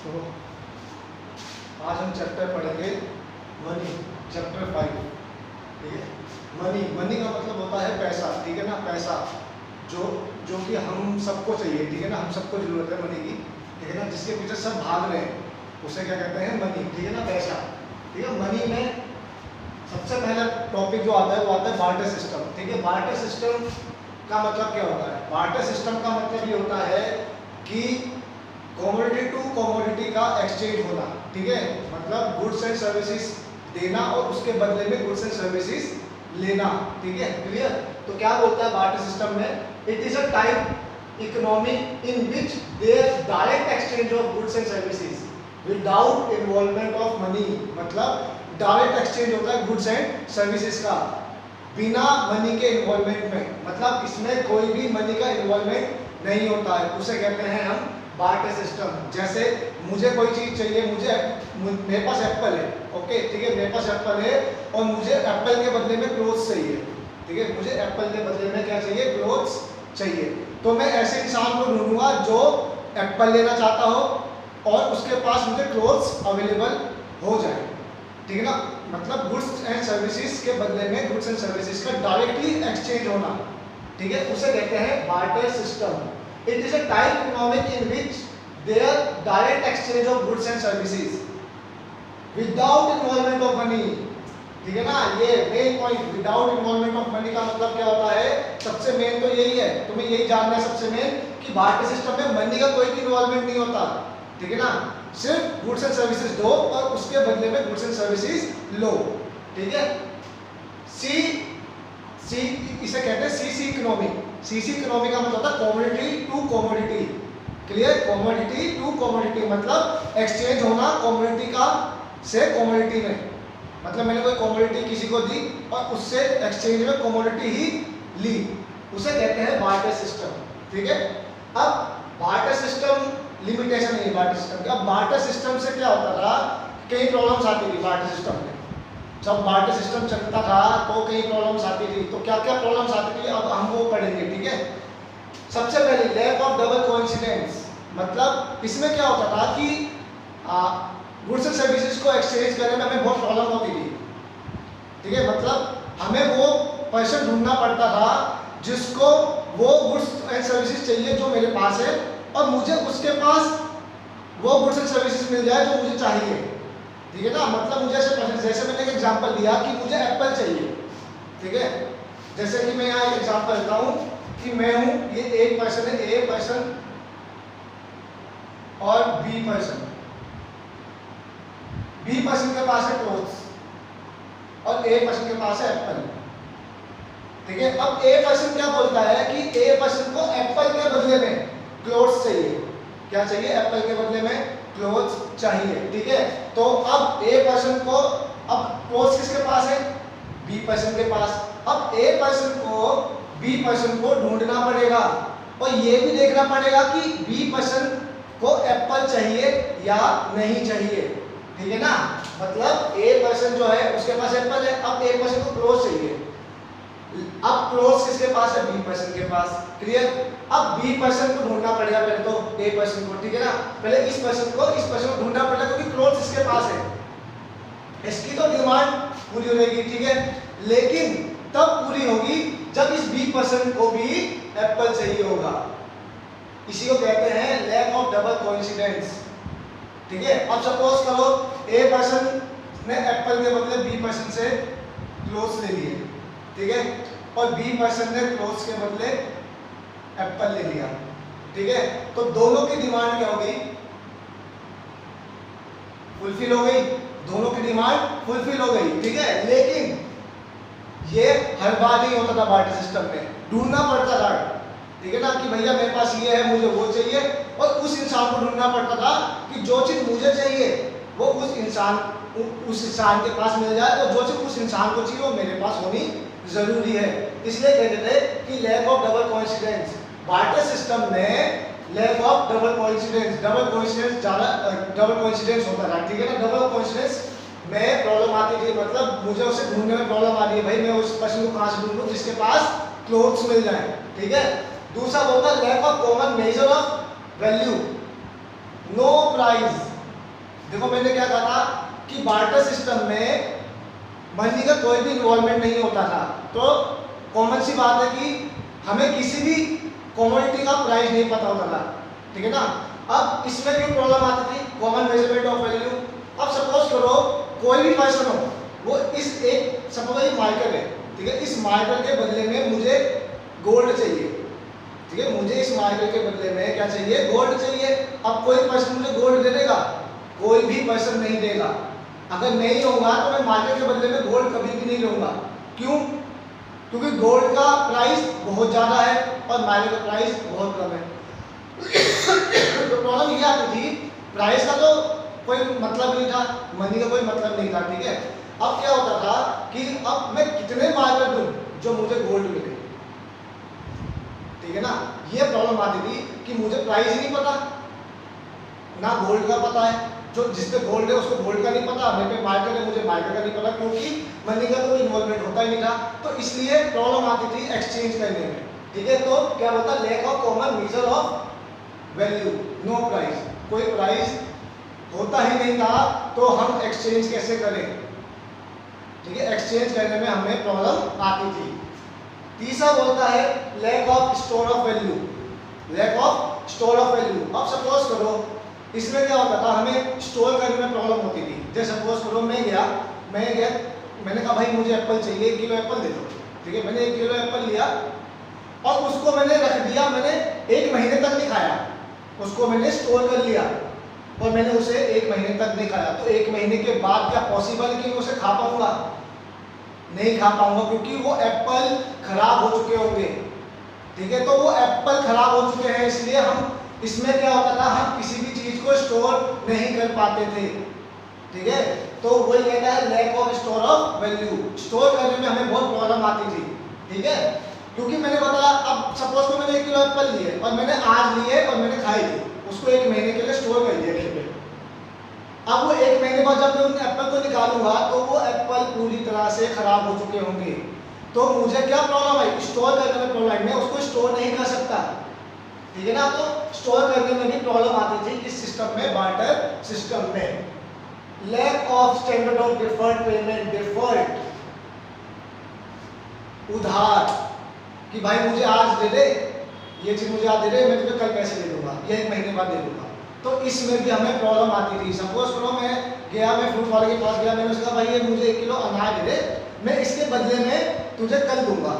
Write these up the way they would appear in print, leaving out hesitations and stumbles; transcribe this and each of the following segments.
तो आज हम चैप्टर पढ़ेंगे मनी, चैप्टर 5। ठीक है, मनी, मनी का मतलब होता है पैसा। ठीक है ना, पैसा जो कि हम सबको चाहिए। ठीक है ना, हम सबको जरूरत है मनी की। ठीक है ना, जिसके पीछे सब भाग रहे हैं उसे क्या कहते हैं? मनी। ठीक है ना, पैसा। ठीक है, मनी में सबसे पहला टॉपिक जो आता है वो आता है बार्टर सिस्टम। ठीक है, बार्टर सिस्टम का मतलब क्या होता है? बार्टर सिस्टम का मतलब ये होता है कि कमोडिटी टू कमोडिटी का एक्सचेंज होना। ठीक है, मतलब गुड्स एंड सर्विसेज देना और उसके बदले में गुड्स एंड सर्विसेज लेना। ठीक है, क्लियर? तो क्या बोलता है बार्टर सिस्टम में? It is a type economy in which there direct exchange of goods and services without involvement of money. मतलब डायरेक्ट एक्सचेंज होता है गुड्स एंड सर्विसेज का बिना मनी के इन्वॉल्वमेंट में। मतलब इसमें कोई भी मनी का इन्वॉल्वमेंट नहीं होता है, उसे कहते हैं हम बार्टर सिस्टम। जैसे मुझे कोई चीज चाहिए, मेरे पास एप्पल है। ओके, ठीक है, मेरे पास एप्पल है और मुझे एप्पल के बदले में क्लोथ्स चाहिए। ठीक है, मुझे एप्पल के बदले में क्या चाहिए? क्लोथ्स चाहिए। तो मैं ऐसे इंसान को ढूंढूंगा जो एप्पल लेना चाहता हो और उसके पास मुझे क्लोथ्स अवेलेबल हो जाए। ठीक है ना, मतलब गुड्स एंड सर्विसेज के बदले में गुड्स एंड सर्विसेज का डायरेक्टली एक्सचेंज होना। ठीक है, उसे कहते हैं barter system. It is a type economic in which there direct exchange of goods and services without involvement of money. ठीक है ना, ये main point, without involvement of money का मतलब क्या होता है? सबसे मेन तो यही है, तुम्हें यही जानना है सबसे मेन, कि बार्टर सिस्टम में मनी का कोई भी इन्वॉल्वमेंट नहीं होता। ठीक है ना, सिर्फ गुड्स एंड सर्विसेज दो और उसके बदले में गुड्स एंड सर्विसेज लो। ठीक है, सी इसे कहते हैं सीसी इकोनॉमी। सीसी इकोनॉमी का मतलब होता है commodity to commodity. Clear? Commodity to commodity मतलब एक्सचेंज होना कमोडिटी का से कमोडिटी में। मतलब मैंने कोई कमोडिटी किसी को दी और उससे एक्सचेंज में कमोडिटी ही ली, उसे कहते हैं बार्टर सिस्टम। ठीक है, अब बार्टर सिस्टम लिमिटेशन नहीं है बार्टर सिस्टम की। अब बार्टर सिस्टम से क्या होता था? कई प्रॉब्लम्स आती थी बार्टर सिस्टम में। जब बार्टर सिस्टम चलता था तो कई प्रॉब्लम्स आती थी। तो क्या क्या प्रॉब्लम्स आती थी अब हम वो पढ़ेंगे। ठीक है, सबसे पहले लैक ऑफ डबल कोइंसिडेंस। मतलब इसमें क्या होता था कि गुड्स एंड सर्विसेज को एक्सचेंज करने में हमें बहुत प्रॉब्लम होती थी। ठीक है, मतलब हमें वो पर्सन ढूंढना पड़ता था जिसको वो गुड्स एंड सर्विसेज चाहिए जो मेरे पास है और मुझे उसके पास वो गुड्स एंड सर्विसेज मिल जाए जो मुझे चाहिए। ठीक है ना, मतलब मुझे जैसे मैंने एक एग्जांपल दिया कि मुझे एप्पल चाहिए। ठीक है, जैसे कि मैं यहाँ एक एग्जांपल देता हूँ कि मैं हूँ, ये एक पर्सन है, ए पर्सन और बी पर्सन। बी पर्सन के पास है क्लोथ्स और ए पर्सन के पास है एप्पल। ठीक है, अब ए पर्सन क्या बोलता है कि ए पर्सन को एप्पल के बदले में क्लोथ्स चाहिए। क्या चाहिए? एप्पल के बदले में क्लोथ्स चाहिए। ठीक है, तो अब ए पर्सन को, अब क्लोथ्स किसके पास है? बी पर्सन के पास। अब ए पर्सन को बी पर्सन को ढूंढना पड़ेगा और ये भी देखना पड़ेगा कि बी पर्सन को एप्पल चाहिए या नहीं चाहिए। ठीक है ना, मतलब ए पर्सन जो है उसके पास एप्पल है, अब ए पर्सन को क्लोथ्स चाहिए। अब क्लोथ्स किसके पास है? बी पर्सन के पास। क्लियर? अब बी पर्सन को ढूंढना पड़ेगा पहले तो ए पर्सन को। ठीक है ना, पहले इस पर्सन को ढूंढना पड़ेगा क्योंकि क्लोथ्स इसके पास है, इसकी तो डिमांड पूरी हो जाएगी। ठीक है, लेकिन तब पूरी होगी जब इस बी पर्सन को भी एप्पल चाहिए होगा। इसी को कहते हैं लैक ऑफ डबल कोइंसिडेंस। ठीक है, अब सपोज करो ए पर्सन ने एप्पल के बदले बी पर्सन से क्लोथ्स ले लिए। ठीक है, और बी पर्सन ने क्लोथ्स के बदले एप्पल ले लिया। ठीक है, तो दोनों की डिमांड क्या हो गई? फुलफिल हो गई। दोनों की डिमांड फुलफिल हो गई। ठीक है, लेकिन ये हर बार नहीं होता था बार्टर सिस्टम में, ढूंढना पड़ता था। ठीक है ना, कि भैया मेरे पास ये है, मुझे वो चाहिए, और उस इंसान को ढूंढना पड़ता था कि जो चीज मुझे चाहिए वो उस इंसान के पास मिल जाए और जो चीज उस इंसान को चाहिए वो मेरे पास होनी जरूरी है। इसलिए कहते थे कि lack of double coincidence. Barter system में lack of double coincidence double coincidence होता था। ठीक है ना, डबल कोइंसिडेंस में प्रॉब्लम आती थी, मतलब मुझे उसे ढूंढने में प्रॉब्लम आ रही है, भाई मैं उस पर्सन को कहां से ढूंढूं जिसके पास क्लोथ्स मिल जाए। ठीक है, दूसरा होता है lack of common measure of value. No price देखो मैंने क्या कहा था कि बार्टर सिस्टम में मनी का कोई भी इन्वॉल्वमेंट नहीं होता था। तो कॉमन सी बात है कि हमें किसी भी कमोडिटी का प्राइस नहीं पता होता था, ठीक है ना। अब इसमें क्यों प्रॉब्लम आती थी, कॉमन मेजरमेंट ऑफ वैल्यू। अब सपोज करो कोई भी पर्सन हो, वो इस एक सपोज ये मार्कर है, ठीक है, इस मार्कर के बदले में मुझे गोल्ड चाहिए, ठीक है, मुझे इस मार्कर के बदले में क्या चाहिए, गोल्ड चाहिए। अब कोई पर्सन मुझे गोल्ड दे देगा, कोई भी पर्सन नहीं देगा। अगर नहीं होगा तो मैं मार्केट के बदले में गोल्ड कभी भी नहीं लूंगा। क्यों? क्योंकि गोल्ड का प्राइस बहुत ज़्यादा है और मार्केट का प्राइस बहुत कम है। तो प्रॉब्लम ये आती थी, प्राइस का तो कोई मतलब नहीं था, मनी का कोई मतलब नहीं था, ठीक है। अब क्या होता था कि अब मैं कितने मार्केट दूं जो मुझे गोल्ड मिले, ठीक है ना। ये प्रॉब्लम आती थी कि मुझे प्राइस ही नहीं पता, ना गोल्ड का पता है, जो जिसपे गोल्ड है उसको गोल्ड का नहीं पता, मेरे पे मार्केट है मुझे मार्केट का नहीं पता, क्योंकि मनी का तो कोई इन्वॉल्वमेंट होता ही नहीं था। तो इसलिए प्रॉब्लम आती थी एक्सचेंज करने में, ठीक है। तो क्या होता, lack of common measure of value, no price, कोई प्राइस होता ही नहीं था, तो हम एक्सचेंज कैसे करें, ठीक है। एक्सचेंज करने में हमें प्रॉब्लम आती थी। तीसरा बोलता है lack of store of value, lack of store of value. अब सपोज करो इसमें क्या होता था, हमें स्टोर करने में प्रॉब्लम होती थी। जैसे सपोज करो मैं गया, मैंने कहा भाई मुझे एप्पल चाहिए, 1 किलो एप्पल दे दो, ठीक है। मैंने 1 किलो एप्पल लिया और उसको मैंने रख दिया, मैंने 1 महीने तक नहीं खाया, उसको मैंने स्टोर कर लिया और मैंने उसे 1 महीने तक नहीं खाया। तो 1 महीने के बाद क्या पॉसिबल है कि मैं उसे खा पाऊंगा? नहीं खा पाऊंगा, क्योंकि वो एप्पल खराब हो चुके होंगे, ठीक है। तो वो एप्पल खराब हो चुके हैं, इसलिए हम इसमें क्या होता था, हम किसी भी चीज को स्टोर नहीं कर पाते थे, ठीक है। तो वही कहता है lack of store of value, store करने में हमें बहुत प्रॉब्लम आती थी, ठीक है। क्योंकि मैंने बताया, अब सपोज को मैंने 1 किलो एप्पल लिए और मैंने आज लिए और मैंने खाई थी, उसको 1 महीने के लिए स्टोर कर दिया घर पे। अब वो 1 महीने बाद जब मैं उन एप्पल को निकालूंगा तो वो एप्पल पूरी तरह से खराब हो चुके होंगे। तो मुझे क्या प्रॉब्लम है, स्टोर करने में प्रॉब्लम, मैं उसको स्टोर नहीं कर सकता, ठीक है ना। तो स्टोर करने में भी प्रॉब्लम आती थी किस सिस्टम में, बार्टर सिस्टम में। Lack of standard of deferred payment, deferred उधार, कि भाई मुझे आज दे दे, ये चीज मुझे आज दे दे, मैं तुझे कल पैसे दे दूंगा या 1 महीने बाद दे दूंगा। तो इसमें भी हमें प्रॉब्लम आती थी। सपोज करो मैं फ्रूट वाले के पास गया, मैंने उसका भाई ये मुझे 1 किलो अनार दे दे, मैं इसके बदले में तुझे कल दूंगा,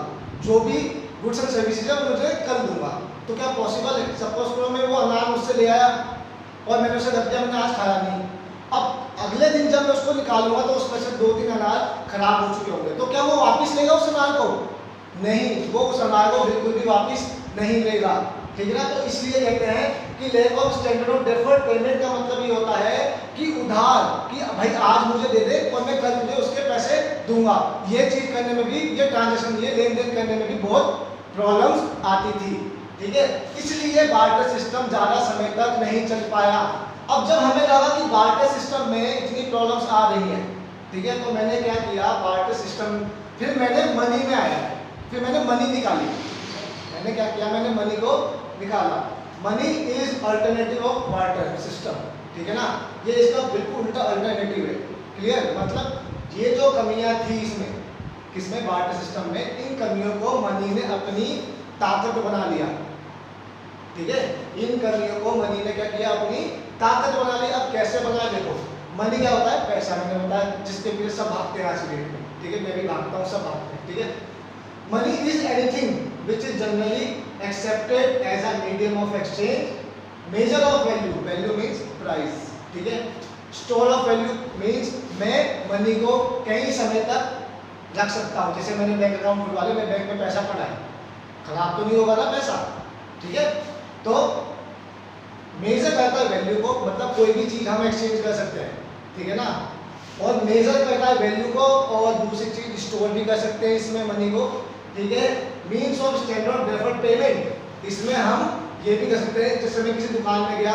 जो भी गुड्स एंड सर्विसेज है मुझे कल दूंगा। तो क्या पॉसिबल है? सपोज करो मैं वो अनार मुझसे ले आया और मैंने उसे रख दिया, मैंने आज खाया नहीं, अब अगले दिन जब मैं उसको निकालूंगा तो उसमें से 2-3 अनार खराब हो चुके होंगे। तो क्या वो वापस लेगा उस अनार को? नहीं, वो उस अनार को बिल्कुल भी वापस नहीं लेगा, ठीक है ना। तो इसलिए कहते हैं कि lack of standard of deferred payment का मतलब ये होता है कि उधार, कि भाई आज मुझे दे दे और मैं कल तुझे उसके पैसे दूंगा। ये चीज करने में भी, ये ट्रांजैक्शन, ये लेन देन करने में भी बहुत प्रॉब्लम्स आती थी, ठीक है। इसलिए बार्टर सिस्टम ज्यादा समय तक नहीं चल पाया। अब जब हमें लगा कि बार्टर सिस्टम में इतनी प्रॉब्लम्स आ रही हैं, ठीक है, तो मैंने क्या किया, बार्टर सिस्टम, फिर मैंने मनी में आया, फिर मैंने मनी निकाली। मैंने क्या किया, मैंने मनी को निकाला। Money is alternative of barter system, ठीक है ना। ये इसका बिल्कुल उल्टा अल्टरनेटिव है, क्लियर। मतलब ये जो कमियां थी इसमें, किसमें, बार्टर सिस्टम में, इन कमियों को मनी ने अपनी ताकत बना लिया, ठीक है। इन कमियों को मनी ने क्या किया, अपनी ताकत बना ली। अब कैसे बनाया, देखो मनी क्या होता है, पैसा, मैंने बताया, जिसके पीछे सब भागते हैं आज की डेट में, ठीक है, मैं भी भागता हूँ, सब भागते हैं, ठीक है। Money is anything which is generally accepted as a medium of exchange, measure of value, value means price, ठीक है। स्टोर ऑफ वैल्यू मीन्स मैं मनी को कई समय तक रख सकता हूँ। जैसे मैंने बैंक अकाउंट खुलवा लिया, मैं बैंक में पैसा पड़ा है, खराब तो नहीं होगा ना पैसा, ठीक है। तो मेजर करता है वैल्यू को, मतलब कोई भी चीज हम एक्सचेंज कर सकते हैं, ठीक है ना। और मेजर करता है वैल्यू को, और दूसरी चीज स्टोर भी कर सकते हैं इसमें मनी को, ठीक है। Means of standard deferred payment, इसमें हम ये भी कर सकते हैं, जैसे मैं किसी दुकान में गया,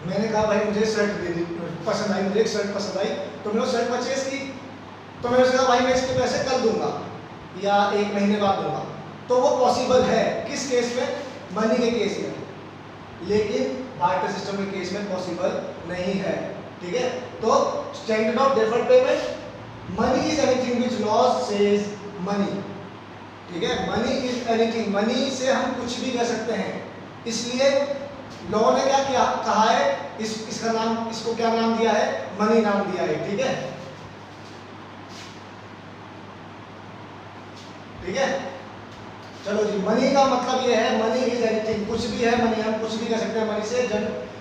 मैंने कहा भाई मुझे शर्ट दे दी, पसंद आई, मुझे एक शर्ट पसंद आई, तो मैंने वो शर्ट परचेज की, तो मैंने उससे कहा भाई मैं इसके पैसे कल दूंगा या 1 महीने बाद दूंगा। तो वो पॉसिबल है किस केस में, मनी के केस में, लेकिन बार्टर सिस्टम के केस में पॉसिबल नहीं है, ठीक है। तो standard of deferred payment, money is anything which law says money, ठीक है। मनी इज एनीथिंग, मनी से हम कुछ भी कर सकते हैं, इसलिए लॉ ने क्या किया कहा है, इसका नाम, इसको क्या नाम दिया है, मनी नाम दिया है, ठीक है, ठीक है। चलो जी, मनी का मतलब ये है, मनी इज एनीथिंग, कुछ भी है मनी, हम कुछ भी कर सकते हैं मनी से,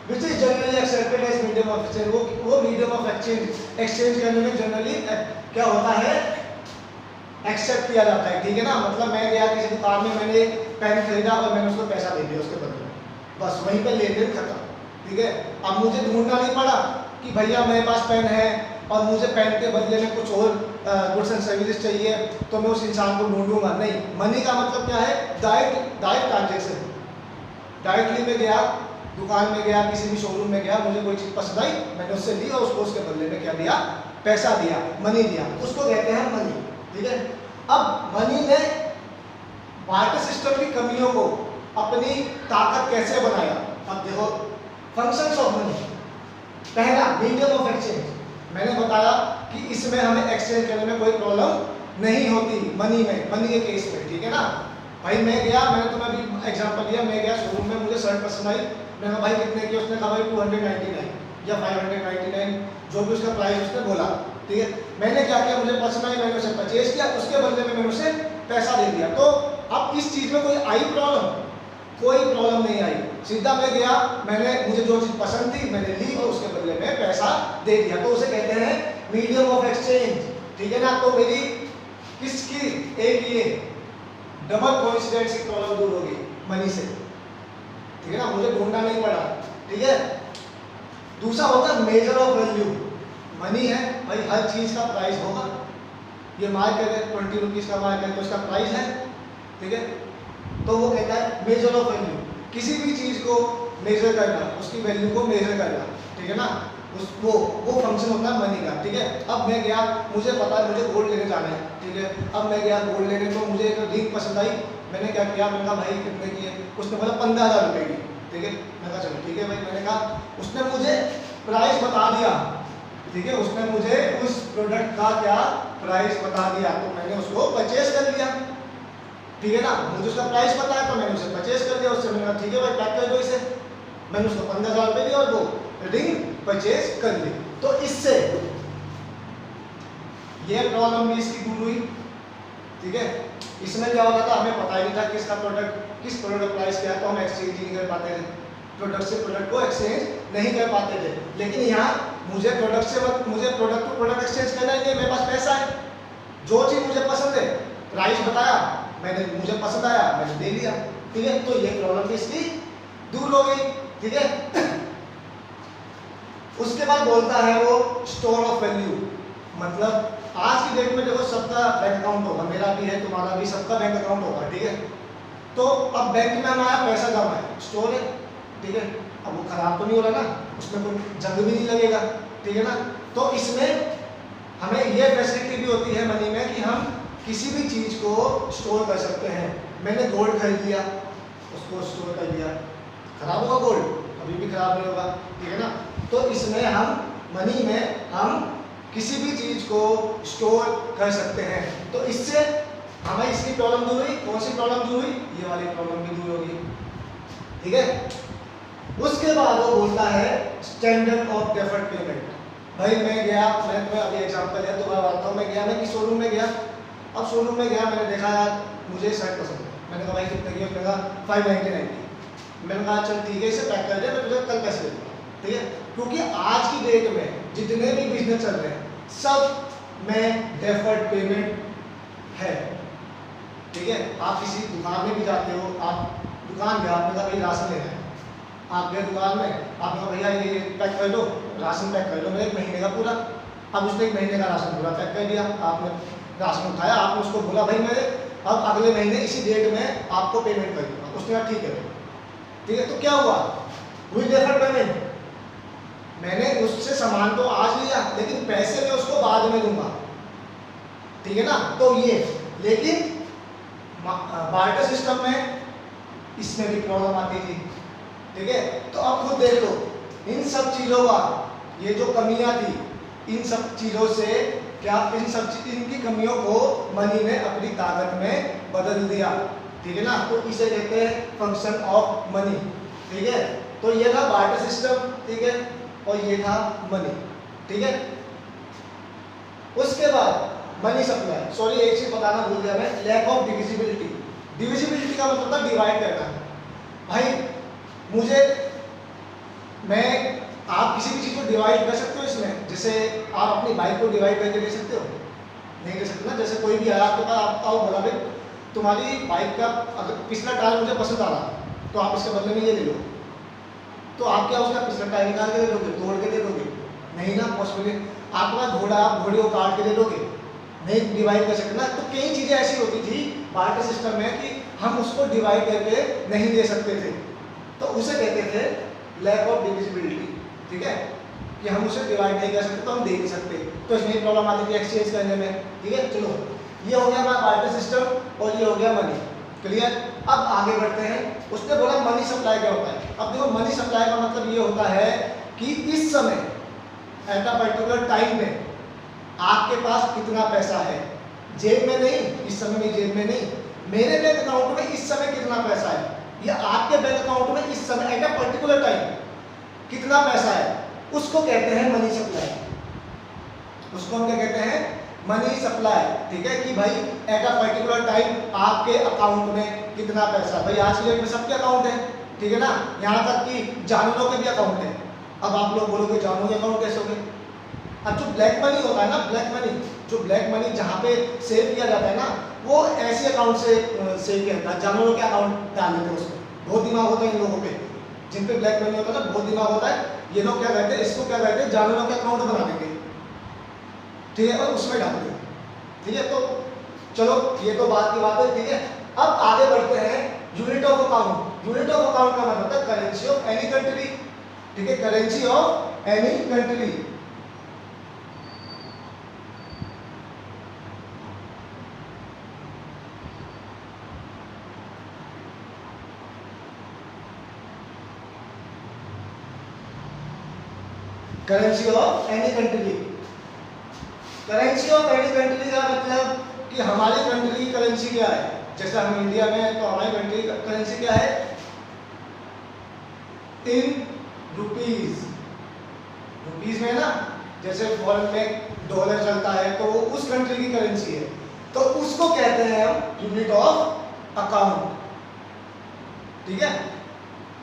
which is generally accepted as medium of exchange, वो मीडियम ऑफ एक्सचेंज करने में जनरली क्या होता है, एक्सेप्ट किया जाता है, ठीक है ना। मतलब मैं गया किसी दुकान में, मैंने पेन खरीदा और मैंने उसको पैसा दे दिया उसके बदले में, बस वहीं पे लेन देन खत्म, ठीक है। अब मुझे ढूंढना नहीं पड़ा कि भैया मेरे पास पेन है और मुझे पेन के बदले में कुछ और गुड्स एंड सर्विसेज चाहिए, तो मैं उस इंसान को ढूंढूंगा नहीं। मनी का मतलब क्या है, डायरेक्ट ट्रांजेक्शन, डायरेक्टली मैं गया दुकान में, गया किसी भी शोरूम में गया, मुझे कोई चीज़ पसंद आई, मैंने उससे ली और उसको उसके बदले में क्या दिया, पैसा दिया, मनी दिया, उसको कहते हैं मनी, ठीक है। अब मनी ने बार्टर सिस्टम की कमियों को अपनी ताकत कैसे बनाया, अब देखो फंक्शंस ऑफ मनी। पहला, मीडियम ऑफ एक्सचेंज, मैंने बताया कि इसमें हमें एक्सचेंज करने में कोई प्रॉब्लम नहीं होती मनी में, मनी के केस में, ठीक है ना। भाई मैं गया, मैंने तुम्हें अभी एग्जांपल दिया, मैं गया शोरूम में, मुझे शर्ट पसंद आई, मैंने कहा भाई कितने की, उसने कहा भाई 299 या 599, जो भी उसका प्राइस उसने बोला, ठीक है। मैंने क्या किया, मुझे पसंद आई, मैंने उसे परचेज किया, उसके बदले में मैंने उसे पैसा दे दिया। तो अब इस चीज़ में कोई आई प्रॉब्लम, कोई प्रॉब्लम नहीं आई, सीधा मैं गया, मैंने, मुझे जो चीज़ पसंद थी मैंने ली और उसके बदले में पैसा दे दिया, तो उसे कहते हैं मीडियम ऑफ एक्सचेंज, ठीक है ना। तो मेरी किसकी, एक ये डबल कोइंसिडेंस की प्रॉब्लम दूर होगी मनी से, ठीक है ना, मुझे ढूंढना नहीं पड़ा, ठीक है। दूसरा होता है मेजर ऑफ वैल्यू, मनी है भाई, हर चीज़ का प्राइस होगा, ये मार्केट है 20 रुपीज़ का मार्केट है, तो इसका प्राइस है, ठीक है। तो वो कहता है मेजर ऑफ वैल्यू, किसी भी चीज़ को मेजर करना, उसकी वैल्यू को मेजर करना, ठीक है ना, वो फंक्शन होता है मनी का, ठीक है। अब मैं गया, मुझे पता है मुझे गोल्ड लेने जाना है, ठीक है। अब मैं गया गोल्ड लेने, तो मुझे एक रिंग पसंद आई, मैंने क्या किया, मैंने कहा भाई कितने की है, उसने बोला 15,000 रुपये की, ठीक है। मैंने कहा चलो ठीक है भाई, मैंने कहा, उसने मुझे प्राइस बता दिया, ठीक है, उसने मुझे उस प्रोडक्ट का क्या प्राइस बता दिया, तो मैंने उसको परचेज कर लिया, ठीक है ना। मुझे उसका प्राइस पता है तो मैंने उसे परचेज कर दिया, उससे मैंने कहा ठीक है भाई पैक कर दो इसे, मैंने उसको 15,000 रुपये दिया और वो रिंग परचेज कर ली। तो इससे ये प्रॉब्लम भी इसकी दूर हुई, ठीक है। इसमें क्या होता था, हमें पता ही नहीं था किसका प्रोडक्ट, किस प्रोडक्ट का प्राइस क्या है, तो हम एक्सचेंज नहीं कर पाते थे, प्रोडक्ट से प्रोडक्ट को एक्सचेंज नहीं कर पाते थे। लेकिन यहाँ मुझे प्रोडक्ट से मुझे प्रोडक्ट टू प्रोडक्ट एक्सचेंज करना ही नहीं, मेरे पास पैसा है, जो चीज़ मुझे पसंद है, प्राइस बताया मैंने, मुझे पसंद आया मैंने दे लिया, ठीक है। तो ये प्रॉब्लम इसकी दूर हो गई, ठीक है। उसके बाद बोलता है वो स्टोर ऑफ वैल्यू, मतलब आज की डेट में देखो सबका बैंक अकाउंट होगा, मेरा भी है, तुम्हारा भी, सबका बैंक अकाउंट होगा, ठीक है। तो अब बैंक में हमारा पैसा जमा है, स्टोर है, ठीक है। अब वो खराब तो नहीं हो रहा ना, उसमें कोई जंग भी नहीं लगेगा, ठीक है ना। तो इसमें हमें ये फैसिलिटी भी होती है मनी में कि हम किसी भी चीज़ को स्टोर कर सकते हैं। मैंने गोल्ड खरीद लिया, उसको स्टोर कर लिया, खराब होगा गोल्ड, कभी भी खराब नहीं होगा, ठीक है ना। तो इसमें हम मनी में हम किसी भी चीज़ को स्टोर कर सकते हैं, तो इससे हमें इसकी प्रॉब्लम दूर हुई। कौन सी प्रॉब्लम दूर हुई, ये वाली प्रॉब्लम भी दूर होगी, ठीक है। उसके बाद वो बोलता है स्टैंडर्ड ऑफ डेफर्ड पेमेंट। भाई मैं गया, मैं तुम्हें अभी एग्जांपल है तो मैं बताता हूँ, मैं गया, मैं किस शोरूम में गया, अब शोरूम में गया, मैंने देखा यार मुझे शर्ट पसंद है, मैंने कहा भाई कितने की, उसने कहा 599 की, मैंने कहा चल ठीक है इसे पैक कर दे, मैं तुझे कल पैसे दे दूँगा, ठीक है। क्योंकि आज की डेट में जितने भी बिजनेस चल रहे हैं सब में डेफर्ड पेमेंट है, ठीक है। आप किसी दुकान में भी जाते हो, आप दुकान गया, आपने कहा भाई राशन लेना है, आप गए दुकान में, आपने कहा भैया ये पैक कर दो, राशन पैक कर दो मेरे 1 महीने का पूरा। अब उसने 1 महीने का राशन पूरा पैक कर दिया, आपने राशन उठाया, आपने उसको बोला भाई मैं अब अगले महीने इसी डेट में आपको पेमेंट कर दूँगा, उसने कहा ठीक है, ठीक है। तो क्या हुआ, हुई डेफर्ड पेमेंट, मैंने उससे सामान तो आज लिया लेकिन पैसे मैं उसको बाद में दूंगा, ठीक है ना। तो ये, लेकिन बार्टर सिस्टम में इसमें भी प्रॉब्लम आती थी, ठीक है। तो अब खुद देख लो, इन सब चीज़ों का ये जो कमियां थी इन सब चीज़ों से क्या इनकी कमियों को मनी ने अपनी ताकत में बदल दिया, ठीक है ना। तो इसे कहते हैं फंक्शन ऑफ मनी, ठीक है। तो ये था बार्टर सिस्टम, ठीक है, और ये था मनी, ठीक है। उसके बाद मनी सप्लाई, सॉरी एक चीज बताना भूल गया मैं, लैक ऑफ डिविजिबिलिटी। डिविजिबिलिटी का मतलब था डिवाइड करना। भाई मुझे मैं आप किसी भी चीज को डिवाइड कर सकते हो इसमें, जैसे आप अपनी बाइक को डिवाइड करके दे सकते हो, नहीं कर सकते ना। जैसे कोई भी आया आपके पास, आप आओ बोला भाई तुम्हारी बाइक का अगर पिछला टायर मुझे पसंद आ रहा तो आप इसके बदले में ये ले लो, तो आप क्या उसका पिछला टायर निकाल के दे दोगे, तोड़ के दे दोगे? नहीं ना, पॉसिबल। आपके पास घोड़ा, आप घोड़े को काट के दे दोगे? नहीं डिवाइड कर सकते ना। तो कई चीज़ें ऐसी होती थी बार्टर सिस्टम में कि हम उसको डिवाइड करके नहीं दे सकते थे, तो उसे कहते थे लैक ऑफ डिविजिबिलिटी, ठीक है, कि हम उसे डिवाइड नहीं कर सकते तो हम दे नहीं सकते। तो इसमें प्रॉब्लम आती थी एक्सचेंज करने में, ठीक है। चलो ये हो गया हमारा बार्टर सिस्टम और ये हो गया मनी, क्लियर। अब आगे बढ़ते हैं। उसने बोला मनी सप्लाई क्या होता है। अब देखो मनी सप्लाई का मतलब ये होता है कि इस समय एट अ पर्टिकुलर टाइम में आपके पास कितना पैसा है, जेब में नहीं, इस समय में जेब में नहीं, मेरे बैंक अकाउंट में इस समय कितना पैसा है, या आपके बैंक अकाउंट में इस समय एट अ पर्टिकुलर टाइम कितना पैसा है, उसको कहते हैं मनी सप्लाई। उसको हम क्या कहते हैं, मनी सप्लाई, ठीक है। कि भाई एट अ पर्टिकुलर टाइम आपके अकाउंट में कितना पैसा। भाई आज के डेट में सबके अकाउंट है, ठीक है ना, यहाँ तक कि जानवरों के भी अकाउंट है। अब आप लोग बोलोगे जानवरों के अकाउंट कैसे हो गए। अब जो ब्लैक मनी होता है ना, ब्लैक मनी, जो ब्लैक मनी जहाँ पे सेव किया जाता है ना, वो ऐसे अकाउंट से सेव किया जाता है, जानवरों के अकाउंट डाल देते हैं उसमें। बहुत दिमाग होता है इन लोगों पे, जिन पे ब्लैक मनी होता है ना, बहुत दिमाग होता है। ये लोग क्या कहते हैं, इसको क्या कहते हैं, जानवरों के अकाउंट बना देंगे, ठीक है, और उसमें डाल देंगे, ठीक है। तो चलो ये तो बात की बात है, ठीक है। अब आगे बढ़ते हैं unit of account. Unit of account का मतलब होता है करेंसी ऑफ एनी कंट्री, ठीक है, currency of any country. Currency of any country. Currency of any country का मतलब कि हमारी कंट्री की करेंसी क्या है। जैसे हम इंडिया में हैं तो हमारी कंट्री की करेंसी क्या है, इन रुपीज। रुपीज में ना, जैसे फॉरेन में डॉलर चलता है तो वो उस कंट्री की करेंसी है, तो उसको कहते हैं हम यूनिट ऑफ अकाउंट, ठीक है।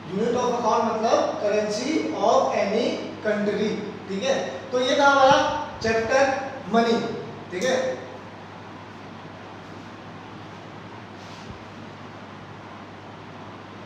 यूनिट ऑफ अकाउंट मतलब करेंसी ऑफ एनी कंट्री, ठीक है। तो ये था हमारा चैप्टर मनी, ठीक है।